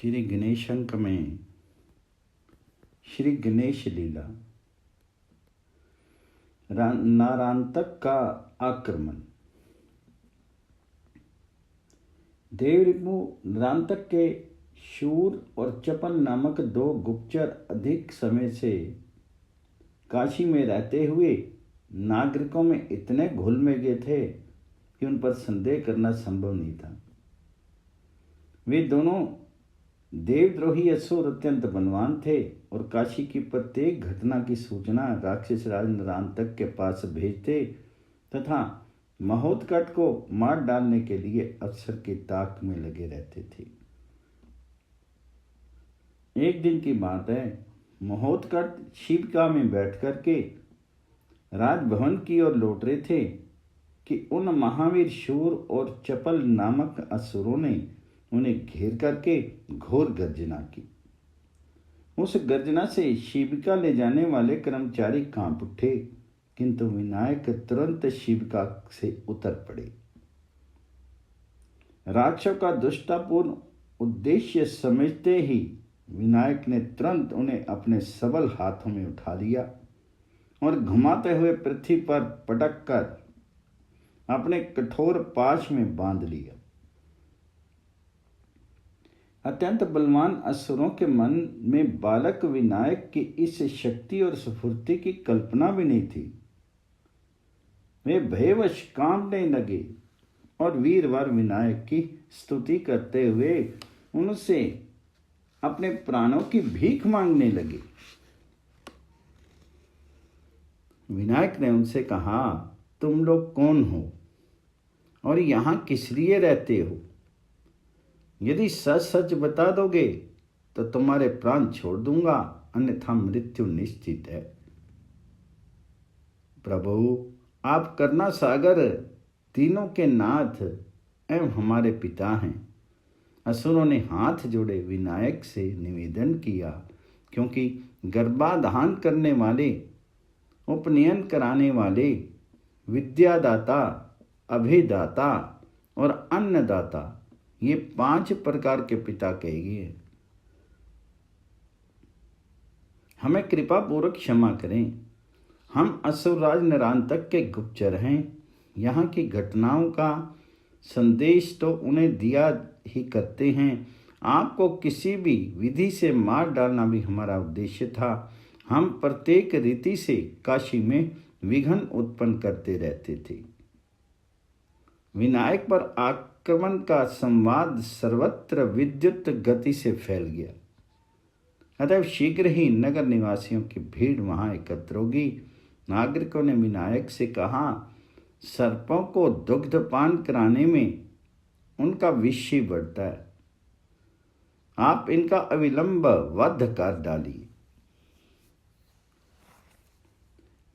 श्री गणेश अंक में श्री गणेश लीला नारांतक का आक्रमण। देवरिपु नारांतक के शूर और चपल नामक दो गुप्तचर अधिक समय से काशी में रहते हुए नागरिकों में इतने घुल में गए थे कि उन पर संदेह करना संभव नहीं था। वे दोनों देवद्रोही असुर अत्यंत बलवान थे और काशी की प्रत्येक घटना की सूचना राक्षस राज नारांतक के पास भेजते तथा महोत्कट को मार डालने के लिए अवसर की ताक में लगे रहते थे। एक दिन की बात है, महोत्कट शिविका में बैठ कर के राजभवन की ओर लौट रहे थे कि उन महावीर शूर और चपल नामक असुरों ने उन्हें घेर करके घोर गर्जना की। उस गर्जना से शिविका ले जाने वाले कर्मचारी कांप उठे, किंतु विनायक तुरंत शिविका से उतर पड़े। राक्षसों का दुष्टतापूर्ण उद्देश्य समझते ही विनायक ने तुरंत उन्हें अपने सबल हाथों में उठा लिया और घुमाते हुए पृथ्वी पर पटक कर अपने कठोर पाश में बांध लिया। अत्यंत बलवान असुरों के मन में बालक विनायक की इस शक्ति और स्फूर्ति की कल्पना भी नहीं थी। वे भयवश कांपने लगे और वीरवर विनायक की स्तुति करते हुए उनसे अपने प्राणों की भीख मांगने लगे। विनायक ने उनसे कहा, तुम लोग कौन हो और यहाँ किस लिए रहते हो? यदि सच सच बता दोगे तो तुम्हारे प्राण छोड़ दूंगा, अन्यथा मृत्यु निश्चित है। प्रभु, आप करुणा सागर, तीनों के नाथ एवं हमारे पिता हैं। असुरों ने हाथ जोड़े विनायक से निवेदन किया, क्योंकि गर्भाधान करने वाले, उपनयन कराने वाले, विद्यादाता, अभयदाता और अन्नदाता, ये 5 प्रकार के पिता कहे गए। हमें कृपा पूर्वक क्षमा करें। हम असुरराज नारांतक के गुप्तचर हैं। यहाँ की घटनाओं का संदेश तो उन्हें दिया ही करते हैं। आपको किसी भी विधि से मार डालना भी हमारा उद्देश्य था। हम प्रत्येक रीति से काशी में विघ्न उत्पन्न करते रहते थे। विनायक पर आक्रमण का संवाद सर्वत्र विद्युत गति से फैल गया। अतः शीघ्र ही नगर निवासियों की भीड़ वहां एकत्र होगी। नागरिकों ने विनायक से कहा, सर्पों को दुग्धपान कराने में उनका विष बढ़ता है। आप इनका अविलंब वध कर डालिए।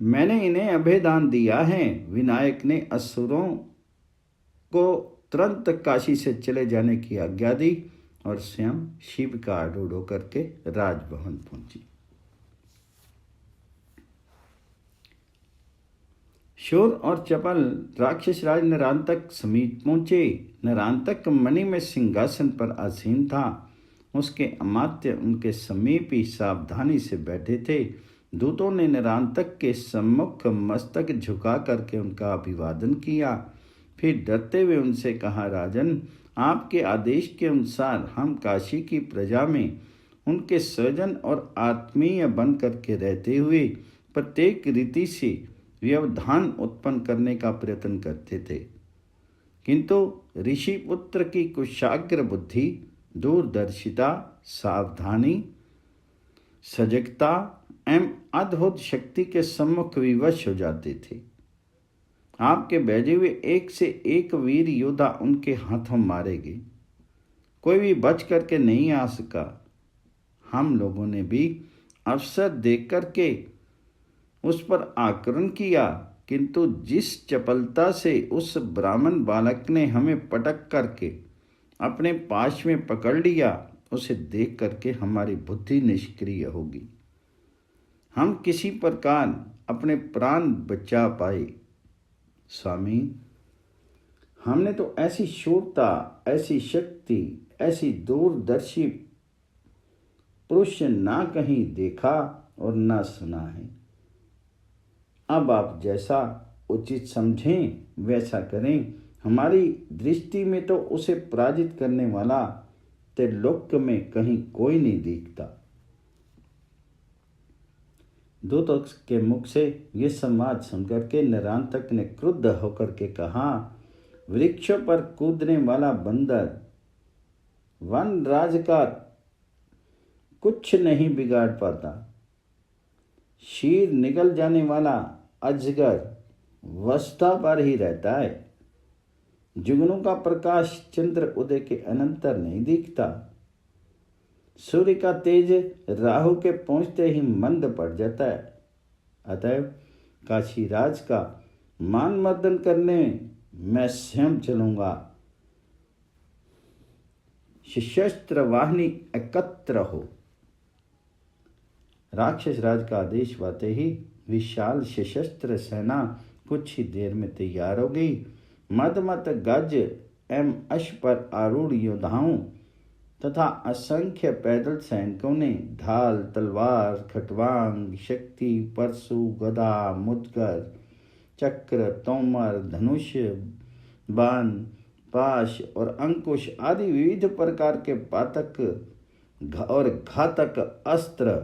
मैंने इन्हें अभयदान दिया है। विनायक ने असुरों को तुरंत काशी से चले जाने की आज्ञा दी और स्वयं शिव का आरूढ़ होकर के राजभवन पहुंची। शूर और चपल राक्षस राज नारांतक समीप पहुंचे। नारांतक मणि में सिंहासन पर आसीन था। उसके अमात्य उनके समीप ही सावधानी से बैठे थे। दूतों ने नारांतक के सम्मुख मस्तक झुका करके उनका अभिवादन किया। फिर डरते हुए उनसे कहा, राजन, आपके आदेश के अनुसार हम काशी की प्रजा में उनके स्वजन और आत्मीय बन करके रहते हुए प्रत्येक रीति से व्यवधान उत्पन्न करने का प्रयत्न करते थे, किंतु ऋषि पुत्र की कुशाग्र बुद्धि, दूरदर्शिता, सावधानी, सजगता एवं अद्भुत शक्ति के सम्मुख विवश हो जाते थे। आपके भेजे हुए एक से एक वीर योद्धा उनके हाथों मारे गए। कोई भी बच करके नहीं आ सका। हम लोगों ने भी अवसर देख करके उस पर आक्रमण किया, किंतु जिस चपलता से उस ब्राह्मण बालक ने हमें पटक करके अपने पाश में पकड़ लिया, उसे देख करके हमारी बुद्धि निष्क्रिय होगी। हम किसी प्रकार अपने प्राण बचा पाए। स्वामी, हमने तो ऐसी शूरता, ऐसी शक्ति, ऐसी दूरदर्शी पुरुष ना कहीं देखा और ना सुना है। अब आप जैसा उचित समझें वैसा करें। हमारी दृष्टि में तो उसे पराजित करने वाला त्रिलोक में कहीं कोई नहीं दिखता। दूत के मुख से यह संवाद सुनकर के नरांतक ने क्रुद्ध होकर के कहा, वृक्षों पर कूदने वाला बंदर वन राज का कुछ नहीं बिगाड़ पाता। शीर निगल जाने वाला अजगर वस्ता पर ही रहता है। जुगनों का प्रकाश चंद्र उदय के अनंतर नहीं दिखता। सूर्य का तेज राहु के पहुंचते ही मंद पड़ जाता है। अतएव काशीराज का मान मर्दन करने मैं स्वयं चलूंगा। सशस्त्र वाहिनी एकत्र हो। राक्षस राज का आदेश पाते ही विशाल सशस्त्र सेना कुछ ही देर में तैयार हो गई। मद गज एवं अश्व पर आरूढ़ योद्धाओं तथा असंख्य पैदल सैनिकों ने ढाल, तलवार, खटवांग, शक्ति, परशु, गदा, मुदगर, चक्र, तोमर, धनुष, बाण, पाश और अंकुश आदि विविध प्रकार के पातक और घातक अस्त्र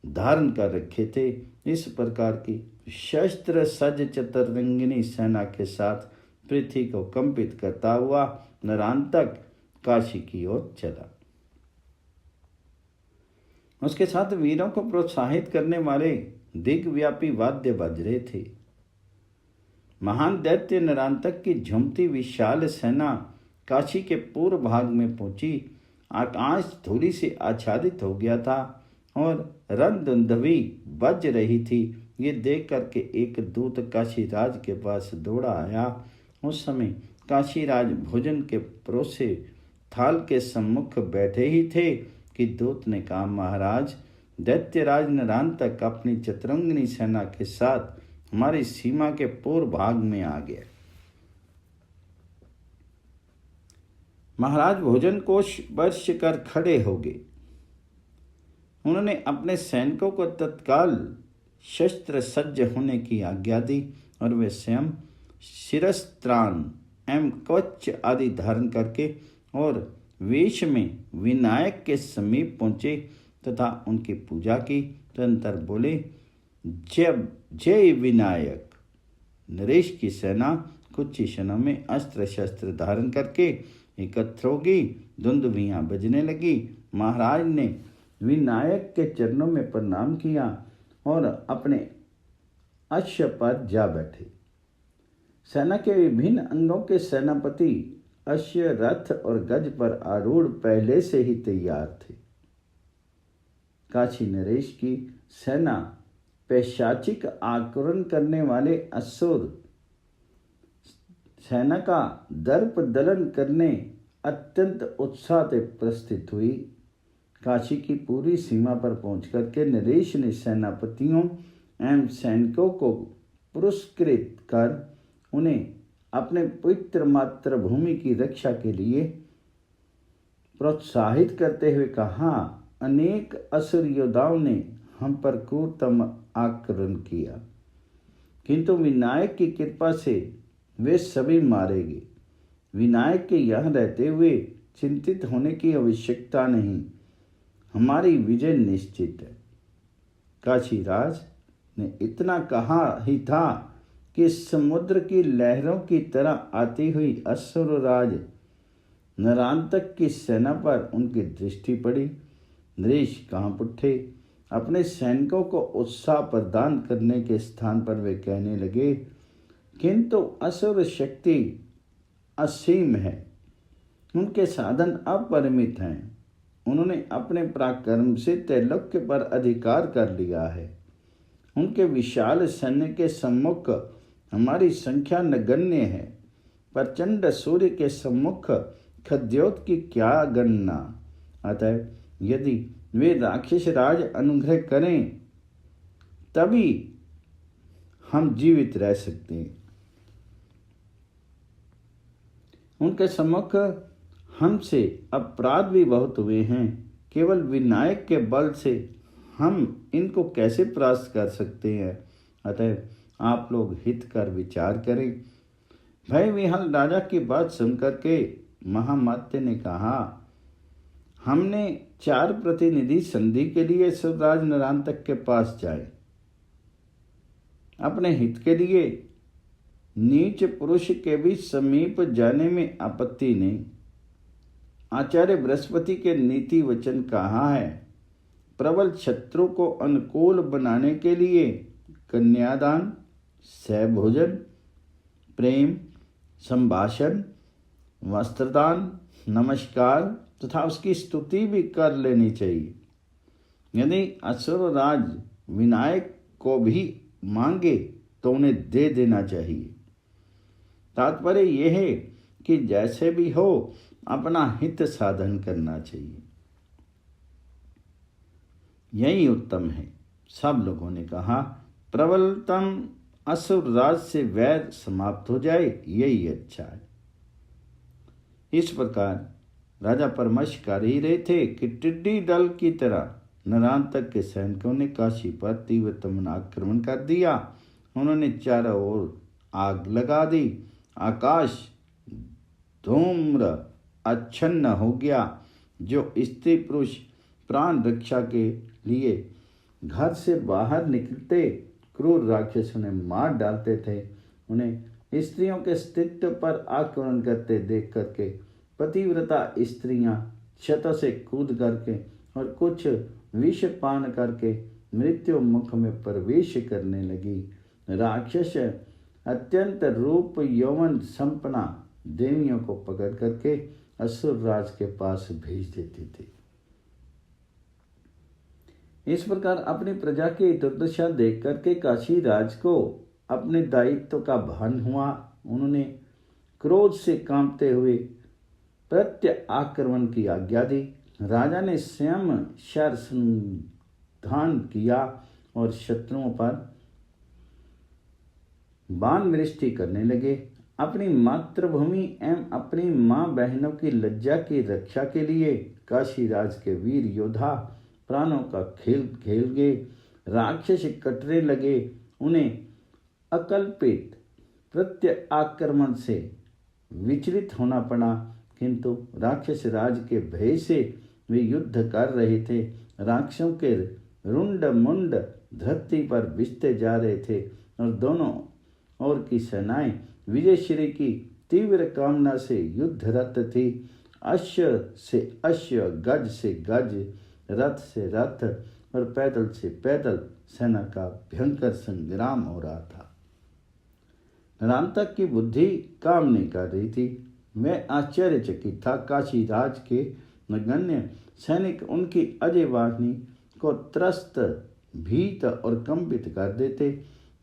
धारण कर रखे थे। इस प्रकार की शस्त्र सज्ज चतुरंगिनी सेना के साथ पृथ्वी को कंपित करता हुआ नरांतक काशी की ओर चला। उसके साथ वीरों को प्रोत्साहित करने वाले दिग्व्यापी वाद्य बज रहे थे। महान दैत्य नरांतक की झुमती विशाल सेना काशी के पूर्व भाग में पहुंची। आकाश धूलि से आच्छादित हो गया था और रणधुंधवी बज रही थी। ये देख करके एक दूत काशीराज के पास दौड़ा आया। उस समय काशीराज भोजन के परोसे थाल के सम्मुख बैठे ही थे कि दूत ने कहा, महाराज, दैत्यराज नरांतक अपनी चतुरंगिनी सेना के साथ हमारी सीमा के पूर्व भाग में आ गया। महाराज भोजन को स्पर्श कर खड़े हो गए। उन्होंने अपने सैनिकों को तत्काल शस्त्र सज्ज होने की आज्ञा दी और वे स्वयं शिरस्त्राण एवं कवच आदि धारण करके और वेश में विनायक के समीप पहुंचे तथा उनकी पूजा की। तदनंतर बोले, जय जय विनायक। नरेश की सेना कुछ ही क्षणों में अस्त्र शस्त्र धारण करके एकत्र होगी। धुंधुभियां बजने लगी। महाराज ने विनायक के चरणों में प्रणाम किया और अपने अश्व पर जा बैठे। सेना के विभिन्न अंगों के सेनापति अश्व, रथ और गज पर आरूढ़ पहले से ही तैयार थे। काशी नरेश की सेना पैशाचिक आक्रमण करने वाले असुर सेना का दर्प दलन करने अत्यंत उत्साह से प्रस्थित हुई। काशी की पूरी सीमा पर पहुंचकर के नरेश ने सेनापतियों एवं सैनिकों को पुरस्कृत कर उन्हें अपने पवित्र मातृभूमि की रक्षा के लिए प्रोत्साहित करते हुए कहा, अनेक असुर योद्धाओं ने हम पर क्रूरतम आक्रमण किया, किंतु विनायक की कृपा से वे सभी मारे गए। विनायक के यहाँ रहते हुए चिंतित होने की आवश्यकता नहीं, हमारी विजय निश्चित है। काशीराज ने इतना कहा ही था कि समुद्र की लहरों की तरह आती हुई असुरराज नरांतक की सेना पर उनकी दृष्टि पड़ी। नरेश कांप उठे। अपने सैनिकों को उत्साह प्रदान करने के स्थान पर वे कहने लगे, किंतु असुर शक्ति असीम है, उनके साधन अपरिमित हैं। उन्होंने अपने पराक्रम से त्रैलोक्य पर अधिकार कर लिया है। उनके विशाल सैन्य के सम्मुख हमारी संख्या नगण्य है। प्रचंड सूर्य के सम्मुख खद्योत की क्या गणना। अतः यदि वे राक्षस राज अनुग्रह करें तभी हम जीवित रह सकते हैं। उनके सम्मुख हमसे अपराध भी बहुत हुए हैं। केवल विनायक के बल से हम इनको कैसे परास्त कर सकते हैं। अतः आप लोग हित कर विचार करें। भय विह्वल राजा की बात सुनकर के महामात्य ने कहा, हमने 4 प्रतिनिधि संधि के लिए असुरराज नरांतक के पास जाए। अपने हित के लिए नीच पुरुष के भी समीप जाने में आपत्ति नहीं। आचार्य बृहस्पति के नीति वचन कहा है, प्रबल शत्रु को अनुकूल बनाने के लिए कन्यादान, सहभोजन, प्रेम, संभाषण, वस्त्रदान, नमस्कार तथा उसकी स्तुति भी कर लेनी चाहिए। यदि असुरराज विनायक को भी मांगे तो उन्हें दे देना चाहिए। तात्पर्य यह है कि जैसे भी हो अपना हित साधन करना चाहिए, यही उत्तम है। सब लोगों ने कहा, प्रबलतम असुरराज से वैर समाप्त हो जाए, यही अच्छा है। इस प्रकार राजा परमश कर ही रहे थे कि टिड्डी दल की तरह नरांतक के सैनिकों ने काशी पर तीव्रतम आक्रमण कर दिया। उन्होंने चारों ओर आग लगा दी। आकाश धूम्र आच्छन्न हो गया। जो स्त्री पुरुष प्राण रक्षा के लिए घर से बाहर निकलते क्रूर राक्षसों ने मार डालते थे, उन्हें स्त्रियों के अस्तित्व पर आक्रमण करते देख करके पतिव्रता स्त्रियां छतों से कूद करके और कुछ विष पान करके मृत्यु मुख में प्रवेश करने लगी। राक्षस अत्यंत रूप यौवन संपन्ना देवियों को पकड़ करके असुर राज के पास भेज देते थे। इस प्रकार अपनी प्रजा की दुर्दशा देख करके काशी राज को अपने दायित्व का भान हुआ। उन्होंने क्रोध से कांपते हुए प्रत्य आक्रमण की आज्ञा दी। राजा ने स्वयं शरसंधान किया और शत्रुओं पर बाण वृष्टि करने लगे। अपनी मातृभूमि एवं अपनी मां बहनों की लज्जा की रक्षा के लिए काशी राज के वीर योद्धा प्राणों का खेल खेल गए। राक्षस कटने लगे। उन्हें अकल्पित प्रत्य आक्रमण से विचलित होना पड़ा, किंतु राक्षस राज के भय से वे युद्ध कर रहे थे। राक्षसों के रुंड मुंड धरती पर बिछते जा रहे थे और दोनों ओर की सेनाएं विजयश्री की तीव्र कामना से युद्धरत थी। अश्व से अश्व, गज से गज, रथ से रथ और पैदल से पैदल सेना का भयंकर संग्राम हो रहा था। नरांतक की बुद्धि काम नहीं कर रही थी। वह आश्चर्यचकित था। काशी राज के नगण्य सैनिक उनकी अजय वाहिनी को त्रस्त, भीत और कंपित कर देते।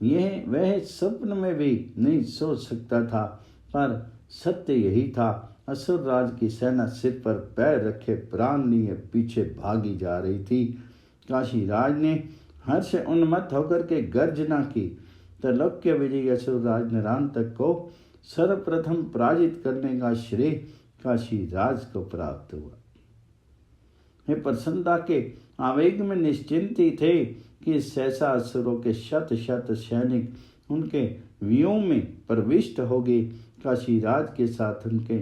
यह वह स्वप्न में भी नहीं सोच सकता था, पर सत्य यही था। असुर राज की सेना सिर पर पैर रखे प्राण लिए पीछे भागी जा रही थी। काशी राज ने हर्ष उन्मत्त होकर के गर्जना की। त्रैलोक्य विजयी असुर राज नरांतक को सर्वप्रथम पराजित करने का श्रेय काशी राज को प्राप्त हुआ। वे प्रसन्नता के आवेग में निश्चिंत ही थे कि सहसा असुरों के शत शत सैनिक उनके व्यूह में प्रविष्ट हो गए। काशी राज के साथ उनके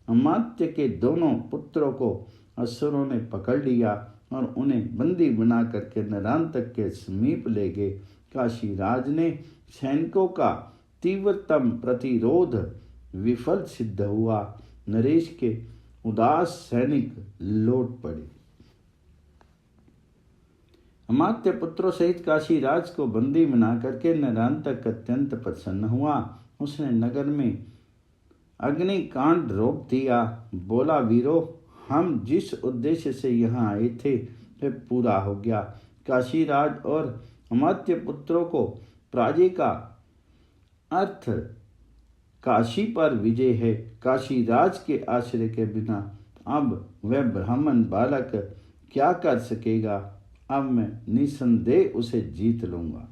अमात्य के दोनों पुत्रों को असुरों ने पकड़ लिया और उन्हें बंदी बना करके नरांतक के समीप ले गए। काशी राज ने सैनिकों का तीव्रतम प्रतिरोध विफल सिद्ध हुआ। नरेश के उदास सैनिक लौट पड़े। अमात्य पुत्रों सहित काशी राज को बंदी बना करके नरांतक अत्यंत प्रसन्न हुआ। उसने नगर में अग्निकांड रोक दिया। बोला, वीरो, हम जिस उद्देश्य से यहाँ आए थे वह पूरा हो गया। काशी राज और अमात्य पुत्रों को पराजय का अर्थ काशी पर विजय है। काशी राज के आश्रय के बिना अब वह ब्राह्मण बालक क्या कर सकेगा। अब मैं निसंदेह उसे जीत लूंगा।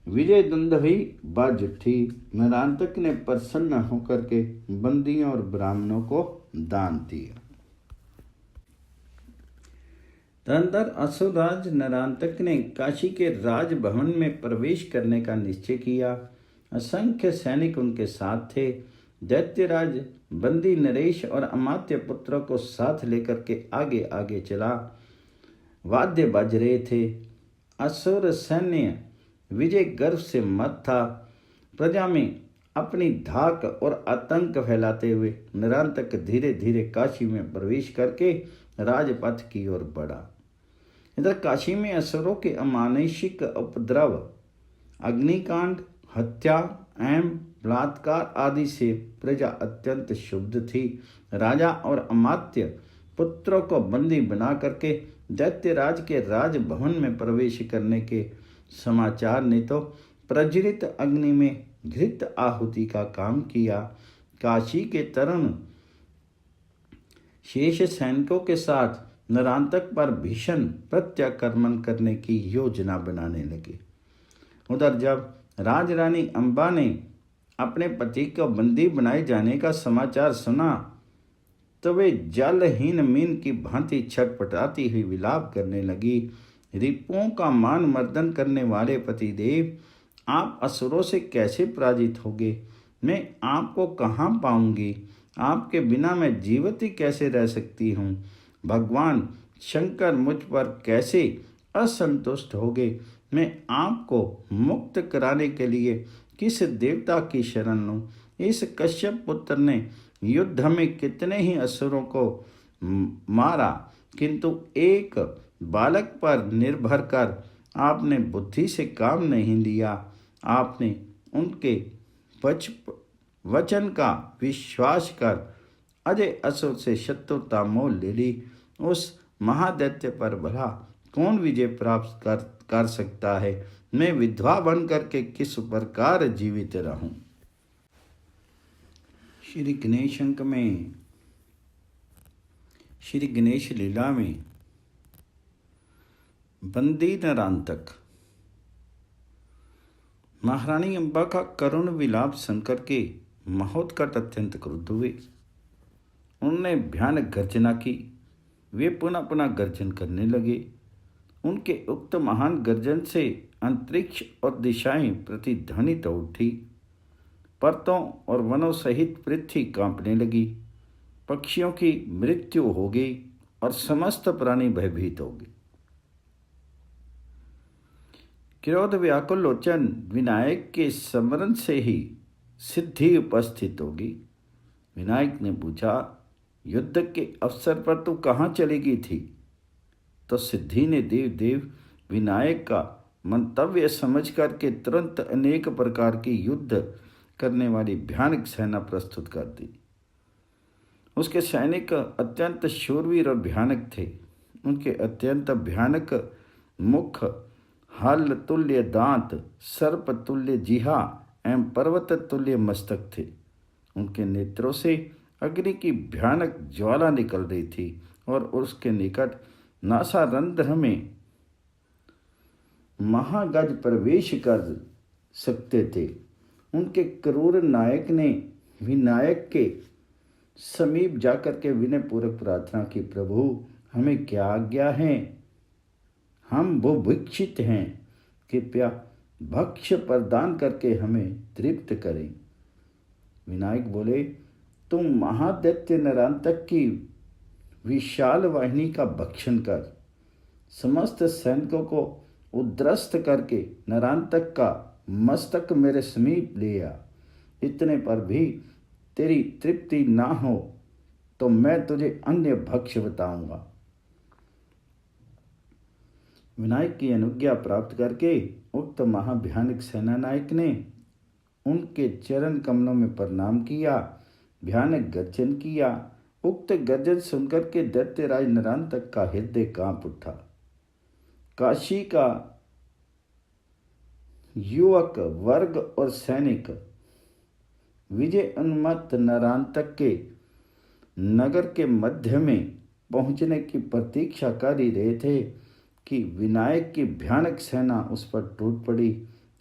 विजय दुंदुभी बाज उठी। नरांतक ने प्रसन्न होकर के बंदियों और ब्राह्मणों को दान दिया। धुरंधर असुरराज नरांतक ने काशी के राजभवन में प्रवेश करने का निश्चय किया। असंख्य सैनिक उनके साथ थे। दैत्यराज बंदी नरेश और अमात्य पुत्रों को साथ लेकर के आगे आगे चला। वाद्य बज रहे थे। असुर सैन्य विजय गर्व से मत था। प्रजा में अपनी धाक और आतंक फैलाते हुए नरांतक धीरे धीरे काशी में प्रवेश करके राजपथ की ओर बढ़ा। इधर काशी में असुरों के अमानुषिक उपद्रव, अग्निकांड, हत्या एवं बलात्कार आदि से प्रजा अत्यंत क्षुब्ध थी। राजा और अमात्य पुत्रों को बंदी बना करके दैत्यराज के राजभवन में प्रवेश करने के समाचार ने तो प्रज्वलित अग्नि में घृत आहुति का काम किया। काशी के तरुण शेष सैनिकों के साथ नरांतक पर भीषण प्रत्याक्रमण करने की योजना बनाने लगे। उधर जब राजरानी अंबा ने अपने पति को बंदी बनाए जाने का समाचार सुना तो वे जलहीन मीन की भांति छटपटाती हुई विलाप करने लगी। रिपुओं का मान मर्दन करने वाले पतिदेव, आप असुरों से कैसे पराजित होगे? मैं आपको कहाँ पाऊंगी? आपके बिना मैं जीवित ही कैसे रह सकती हूँ? भगवान शंकर मुझ पर कैसे असंतुष्ट होगे? मैं आपको मुक्त कराने के लिए किस देवता की शरण लूँ? इस कश्यप पुत्र ने युद्ध में कितने ही असुरों को मारा, किंतु एक बालक पर निर्भर कर आपने बुद्धि से काम नहीं लिया। आपने उनके वचन का विश्वास कर अजय असुर से शत्रुता मोल ले ली। उस महादैत्य पर भला कौन विजय प्राप्त कर सकता है? मैं विधवा बन करके किस प्रकार जीवित रहूं? श्री गणेश अंक में, श्री गणेश लीला में बंदी नरांतक महारानी अंबा का करुण विलाप सुनकर के महोत्कट अत्यंत क्रुद्ध हुए। उन्होंने भयानक गर्जना की। वे पुनः पुनः गर्जन करने लगे। उनके उक्त महान गर्जन से अंतरिक्ष और दिशाएं प्रतिध्वनित हो उठी। पर्वतों और वनों सहित पृथ्वी कांपने लगी। पक्षियों की मृत्यु हो गई और समस्त प्राणी भयभीत हो गए। क्रोध व्याकुल लोचन विनायक के स्मरण से ही सिद्धि उपस्थित होगी। विनायक ने पूछा, युद्ध के अवसर पर तू कहाँ चली थी? तो सिद्धि ने देव विनायक का मंतव्य समझ करके तुरंत अनेक प्रकार की युद्ध करने वाली भयानक सेना प्रस्तुत कर दी। उसके सैनिक अत्यंत शूरवीर और भयानक थे। उनके अत्यंत भयानक मुख, हल तुल्य दांत, सर्प तुल्य जिहा एवं पर्वत तुल्य मस्तक थे। उनके नेत्रों से अग्नि की भयानक ज्वाला निकल रही थी और उसके निकट नासारंध्र में महागज प्रवेश कर सकते थे। उनके क्रूर नायक ने विनायक के समीप जाकर के विनय पूर्वक प्रार्थना की, प्रभु हमें क्या आज्ञा है? हम बुभुक्षित हैं, कृपया भक्ष्य प्रदान करके हमें तृप्त करें। विनायक बोले, तुम महादैत्य नरांतक की विशाल वाहिनी का भक्षण कर समस्त सैनिकों को उद्ध्वस्त करके नरांतक का मस्तक मेरे समीप ले आ। इतने पर भी तेरी तृप्ति ना हो तो मैं तुझे अन्य भक्ष्य बताऊंगा। विनायक की अनुज्ञा प्राप्त करके उक्त महाभयानक सेनानायक ने उनके चरण कमलों में प्रणाम किया, भयानक गर्जन किया। उक्त गर्जन सुनकर के दैत्यराज नरांतक का हृदय कांप उठा। काशी का युवक वर्ग और सैनिक विजय उन्मत्त नरांतक के नगर के मध्य में पहुंचने की प्रतीक्षा कर ही रहे थे कि विनायक की भयानक सेना उस पर टूट पड़ी।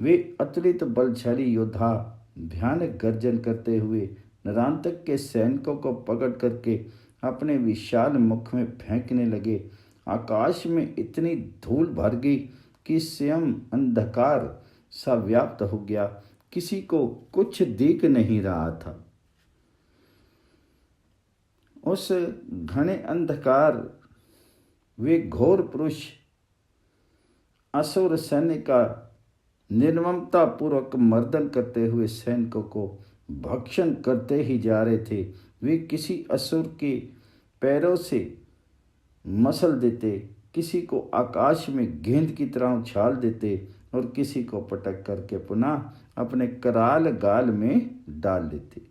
वे अतुलित बलशाली योद्धा भयानक गर्जन करते हुए नरांतक के सैनिकों को पकड़ करके अपने विशाल मुख में फेंकने लगे। आकाश में इतनी धूल भर गई कि स्वयं अंधकार सा व्याप्त हो गया, किसी को कुछ दिख नहीं रहा था। उस घने अंधकार वे घोर पुरुष असुर सैन्य का निर्ममता पूर्वक मर्दन करते हुए सैनिकों को भक्षण करते ही जा रहे थे। वे किसी असुर के पैरों से मसल देते, किसी को आकाश में गेंद की तरह उछाल देते और किसी को पटक करके पुनः अपने कराल गाल में डाल देते।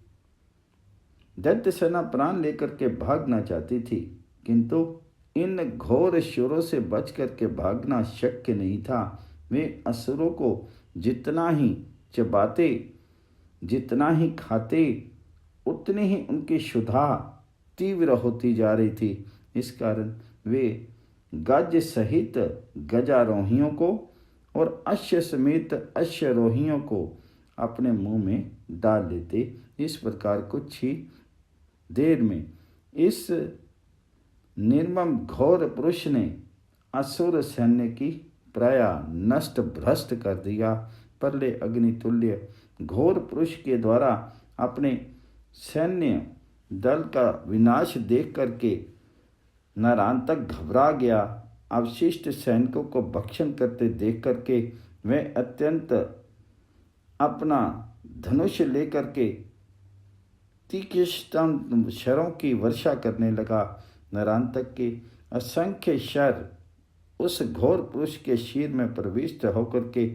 दैत्य सेना प्राण लेकर के भागना चाहती थी, किंतु इन घोर शोरों से बच करके भागना शक्य नहीं था। वे असुरों को जितना ही चबाते, जितना ही खाते, उतनी ही उनकी क्षुधा तीव्र होती जा रही थी। इस कारण वे गज सहित गजारोहियों को और अश्व समेत अश्वरोहियों को अपने मुंह में डाल लेते। इस प्रकार कुछ ही देर में इस निर्मम घोर पुरुष ने असुर सैन्य की प्राया नष्ट भ्रष्ट कर दिया। परले अग्नितुल्य घोर पुरुष के द्वारा अपने सैन्य दल का विनाश देख करके नरांतक घबरा गया। अवशिष्ट सैनिकों को भक्षण करते देख करके वह अत्यंत अपना धनुष लेकर के तीक्ष्ण शरों की वर्षा करने लगा। नरांतक के असंख्य शर उस घोर पुरुष के शीर में प्रविष्ट होकर के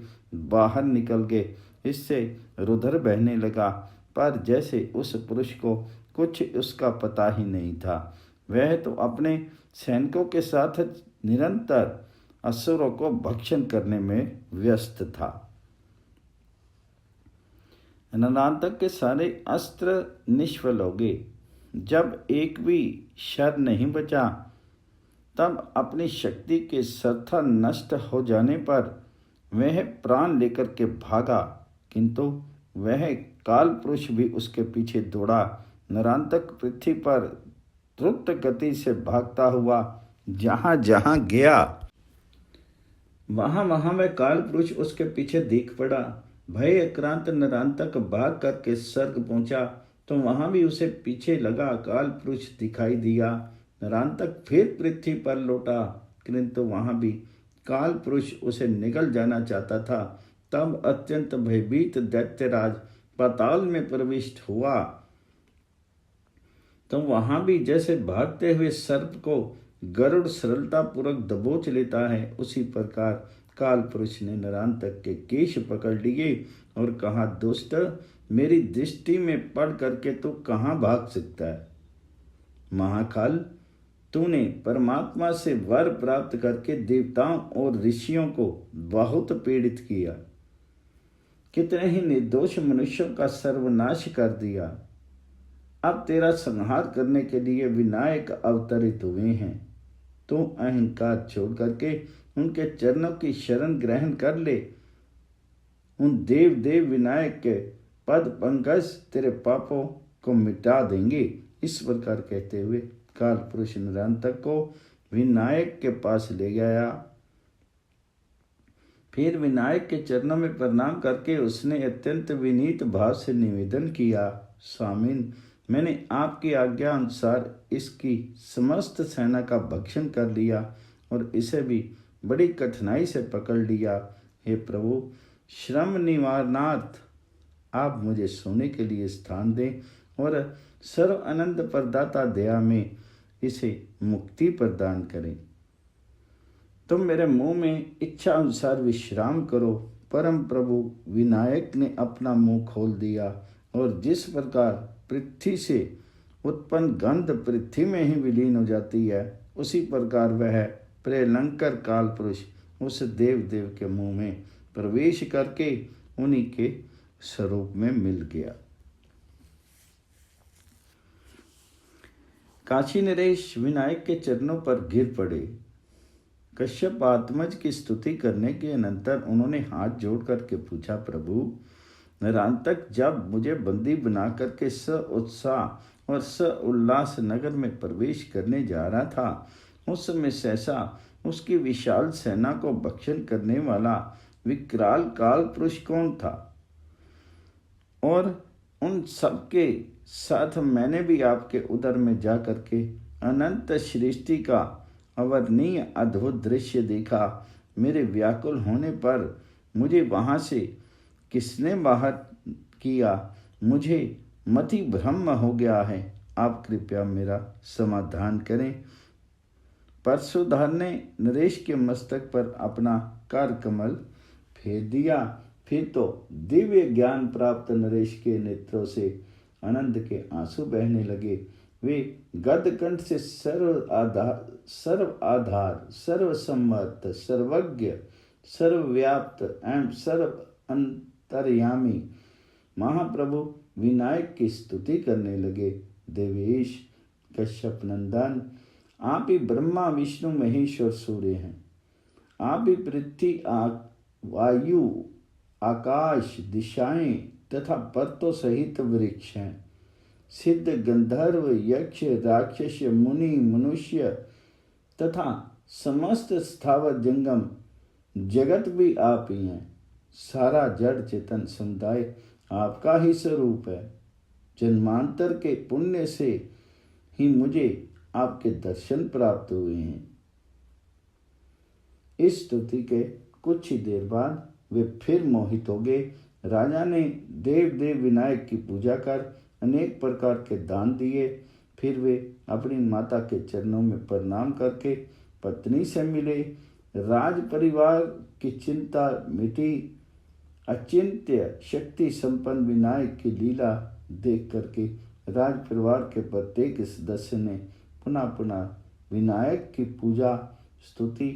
बाहर निकल गए। इससे रुधिर बहने लगा, पर जैसे उस पुरुष को कुछ उसका पता ही नहीं था। वह तो अपने सैनिकों के साथ निरंतर असुरों को भक्षण करने में व्यस्त था। नरांतक के सारे अस्त्र निष्फल हो गए। जब एक भी शर नहीं बचा, तब अपनी शक्ति के सर्वथा नष्ट हो जाने पर वह प्राण लेकर के भागा, किंतु वह काल पुरुष भी उसके पीछे दौड़ा। नरांतक पृथ्वी पर द्रुत गति से भागता हुआ जहाँ जहाँ गया, वहाँ वहाँ वह काल पुरुष उसके पीछे दिख पड़ा। भय आक्रांत नरांतक भाग करके स्वर्ग पहुंचा, तो वहाँ भी उसे पीछे लगा काल पुरुष दिखाई दिया। नरांतक फिर पृथ्वी पर लौटा, किंतु वहाँ भी काल पुरुष उसे निगल जाना चाहता था। तब अत्यंत भयभीत दैत्यराज पाताल में प्रविष्ट हुआ, तो वहाँ भी जैसे भागते हुए सर्प को गरुड़ सरलता पूर्वक दबोच लेता है, उसी प्रकार काल पुरुष ने नरांतक के केश पकड़ लिए और कहा, दुष्ट, मेरी दृष्टि में पड़ करके तू कहाँ भाग सकता है? महाकाल, तूने परमात्मा से वर प्राप्त करके देवताओं और ऋषियों को बहुत पीड़ित किया, कितने ही निर्दोष मनुष्यों का सर्वनाश कर दिया। अब तेरा संहार करने के लिए विनायक अवतरित हुए हैं। तू अहंकार छोड़ करके उनके चरणों की शरण ग्रहण कर ले। उन देव देव विनायक के पद पंकज तेरे पापों को मिटा देंगे। इस प्रकार कहते हुए काल पुरुष नरांतक को विनायक के पास ले गया। फिर विनायक के चरणों में प्रणाम करके उसने अत्यंत विनीत भाव से निवेदन किया, स्वामीन, मैंने आपकी आज्ञा अनुसार इसकी समस्त सेना का भक्षण कर लिया और इसे भी बड़ी कठिनाई से पकड़ लिया। हे प्रभु, श्रम निवारणार्थ आप मुझे सोने के लिए स्थान दें और सर्व आनंद प्रदाता दया में इसे मुक्ति प्रदान करें। तुम मेरे मुंह में इच्छा अनुसार विश्राम करो। परम प्रभु विनायक ने अपना मुंह खोल दिया और जिस प्रकार पृथ्वी से उत्पन्न गंध पृथ्वी में ही विलीन हो जाती है, उसी प्रकार वह प्रलंकर काल पुरुष उस देव देव के मुंह में प्रवेश करके उन्हीं के स्वरूप में मिल गया। काशी नरेश विनायक के चरणों पर गिर पड़े। कश्यप आत्मज की स्तुति करने के अनंतर उन्होंने हाथ जोड़ करके पूछा, प्रभु, नरांतक जब मुझे बंदी बना करके स उत्साह और स उल्लास नगर में प्रवेश करने जा रहा था, उस समय सहसा उसकी विशाल सेना को भक्षण करने वाला विकराल काल पुरुष कौन था? और उन सब के साथ मैंने भी आपके उदर में जा करके अनंत सृष्टि का अवर्णनीय अद्भुत दृश्य देखा। मेरे व्याकुल होने पर मुझे वहाँ से किसने बाहर किया? मुझे मति भ्रम हो गया है। आप कृपया मेरा समाधान करें। परशुधर ने नरेश के मस्तक पर अपना कर कमल फेर दिया। फिर तो दिव्य ज्ञान प्राप्त नरेश के नेत्रों से आनंद के आंसू बहने लगे। वे गदकंठ से सर्व आधार, सर्वसम्मत, सर्वज्ञ, सर्वव्याप्त एवं सर्व अंतर्यामी महाप्रभु विनायक की स्तुति करने लगे। देवेश कश्यप नंदन, आप ही ब्रह्मा विष्णु महेश्वर सूर्य हैं। आप ही पृथ्वी वायु आकाश दिशाएं तथा पर्वतों सहित वृक्ष हैं। सिद्ध गंधर्व यक्ष राक्षस मुनि मनुष्य तथा समस्त स्थावर जंगम जगत भी आप ही हैं। सारा जड़ चेतन समुदाय आपका ही स्वरूप है। जन्मांतर के पुण्य से ही मुझे आपके दर्शन प्राप्त हुए हैं। इस स्तुति के कुछ ही देर बाद वे फिर मोहित हो गए। राजा ने देव देव विनायक की पूजा कर अनेक प्रकार के दान दिए। फिर वे अपनी माता के चरणों में प्रणाम करके पत्नी से मिले। राज परिवार की चिंता मिटी। अचिंत्य शक्ति संपन्न विनायक की लीला देख करके राज परिवार के प्रत्येक सदस्य ने पुनः पुनः विनायक की पूजा स्तुति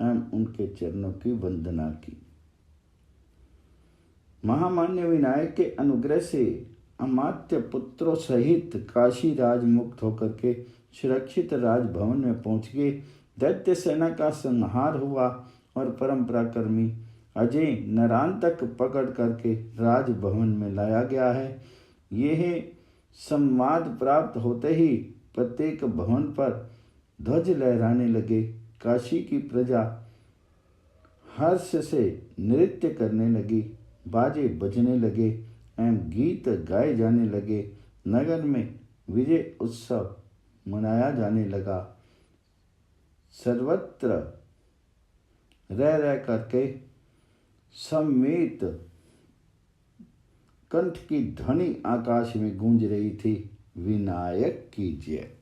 एवं उनके चरणों की वंदना की। महामान्य विनायक के अनुग्रह से अमात्य पुत्रों सहित काशी राज मुक्त होकर के सुरक्षित राजभवन में पहुंच गए। दैत्य सेना का संहार हुआ और परंपराकर्मी अजय नरांतक पकड़ करके राजभवन में लाया गया है। यह संवाद प्राप्त होते ही प्रत्येक भवन पर ध्वज लहराने लगे। काशी की प्रजा हर्ष से नृत्य करने लगी, बाजे बजने लगे एवं गीत गाए जाने लगे। नगर में विजय उत्सव मनाया जाने लगा। सर्वत्र रह रह करके सम्मिलित कंठ की ध्वनि आकाश में गूंज रही थी। विनायक की जय।